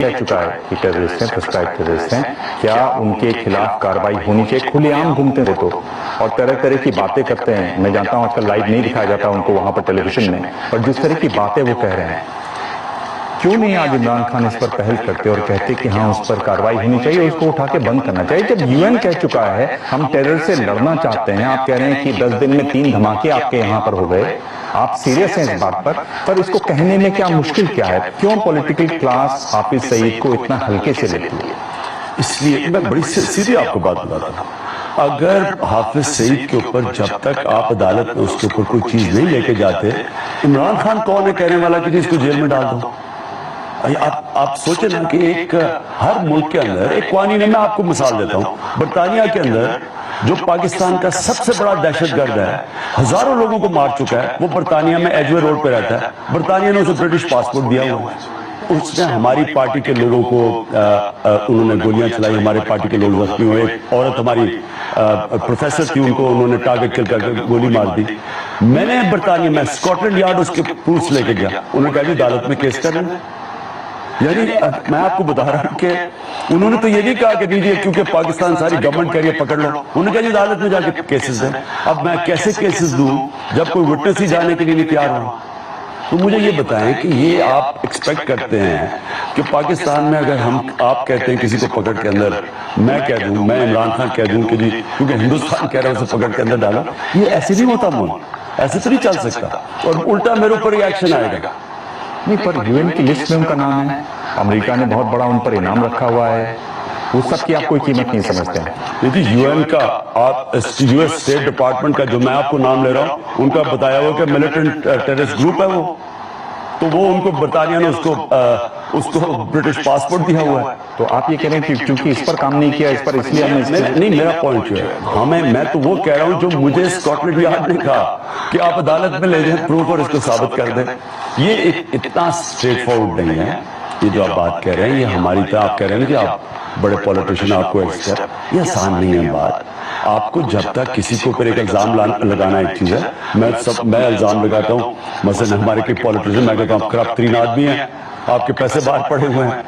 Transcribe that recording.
کہہ چکا ہے کہ ٹیررسٹ ہیں، پرسکرائب ٹیررسٹ ہیں، کیا ان کے خلاف کارروائی ہونی چاہیے؟ کھلے عام گھومتے ہیں تو اور طرح طرح کی باتیں کرتے ہیں. میں جانتا ہوں آج کل لائیو نہیں دکھایا جاتا ان کو وہاں پر ٹیلی ویژن میں، اور جس طرح کی باتیں وہ کہہ رہے ہیں، کیوں نہیں آج عمران خان اس پر پہل کرتے اور کہتے کہ ہاں اس پر کارروائی ہونی چاہیے، اس کو اٹھا کے بند کرنا چاہیے؟ جب یو این کہہ چکا ہے ہم ٹیرر سے لڑنا چاہتے ہیں، آپ کہہ رہے ہیں کہ 10 دن میں 3 دھماکے آپ کے یہاں پر ہو گئے، آپ سیریس ہیں اس بات پر اس کو کہنے میں کیا مشکل کیا ہے؟ کیوں پولیٹیکل کلاس حافظ سعید کو اتنا ہلکے سے لیتی ہے؟ اس لیے میں بڑی سیدھی آپ کو بات بتاتا ہوں، اگر حافظ سعید کے اوپر جب تک آپ عدالت میں اس کے اوپر کوئی چیز نہیں لے کے جاتے، عمران خان کون ہے کہنے والا کہ اس کو جیل میں ڈال دو؟ آپ سوچیں نا کہ ایک ہر ملک کے اندر ایک قوانین ہے. میں آپ کو مثال دیتا ہوں، برطانیہ کے اندر جو پاکستان کا سب سے بڑا دہشت گرد ہے، ہزاروں لوگوں کو مار چکا ہے، وہ برطانیہ میں ایجوے روڈ پہ رہتا ہے. برطانیہ نے اسے برٹش پاسپورٹ دیا ہوا ہے. اس نے ہماری پارٹی کے لوگوں کو انہوں نے گولیاں چلائی، ہمارے پارٹی کے لوگ زخمی ہوئے. ایک عورت ہماری پروفیسر تھی، ان کو انہوں نے ٹارگٹ کل کر کے گولی مار دی. میں نے برطانیہ میں اسکاٹ لینڈ یارڈ اس کے پروفs لے کے گیا، انہوں نے کہا جی عدالت میں کیس کر لیں. یعنی میں آپ کو بتا رہا ہوں کہ انہوں نے تو یہ نہیں کہا کہ دیجیے کیونکہ پاکستان ساری گورنمنٹ کہہ رہی ہے پکڑ لو، انہوں نے کہا جی عدالت میں جا کے کیسز دیں. اب میں کیسے کیسز دوں جب کوئی وٹنس ہی جانے کے لیے نہیں تیار ہو؟ تو مجھے یہ بتائیں کہ یہ آپ ایکسپیکٹ کرتے ہیں کہ پاکستان میں اگر آپ کہتے ہیں کسی کو پکڑ کے اندر، میں کہہ دوں، میں عمران خان کہہ دوں کہ جی کیونکہ ہندوستان کہہ رہا ہے اسے پکڑ کے اندر ڈالا، یہ ایسے نہیں ہوتا مون، ایسے تو نہیں چل سکتا. اور الٹا میرے اوپر یہ ایکشن آئے گا. نہیں، پر یو این کی لسٹ میں ان کا نام ہے، امریکہ نے بہت بڑا ان پر انعام رکھا ہوا ہے، وہ سب کی آپ کوئی قیمت نہیں سمجھتے ہیں؟ دیکھیے یو این کا، یو ایس اسٹیٹ ڈپارٹمنٹ کا جو میں آپ کو نام لے رہا ہوں، ان کا بتایا ہوا کہ ملیٹنٹ ٹیررسٹ گروپ ہے وہ، تو وہ ان کو برطانیہ نے اس کو برٹش پاسپورٹ دیا ہوا ہے. تو آپ یہ کہہ رہے ہیں کہ چونکہ اس پر کام نہیں کیا اس پر اس لیے ہم نہیں، میرا پوائنٹ جو ہے میں تو وہ کہہ رہا ہوں جو مجھے اسکاٹ لینڈ یارڈ نے کہا کہ آپ عدالت میں لے جائیں پروف اور اس کو ثابت کر دیں. یہ اتنا اسٹریٹ فارورڈ نہیں ہے یہ جو آپ بات کہہ رہے ہیں. یہ ہماری طرح آپ کہہ رہے ہیں کہ آپ بڑے پولیٹیشین، آپ کو یہ آسان نہیں ہے بات. آپ کو جب تک کسی کو اوپر ایک الزام لگانا ایک چیز ہے، میں الزام لگاتا ہوں، مثلا ہمارے کوئی پولیٹیشین، میں کہتا ہوں آپ کرپٹ ترین آدمی ہیں، آپ کے پیسے باہر پڑے ہوئے ہیں،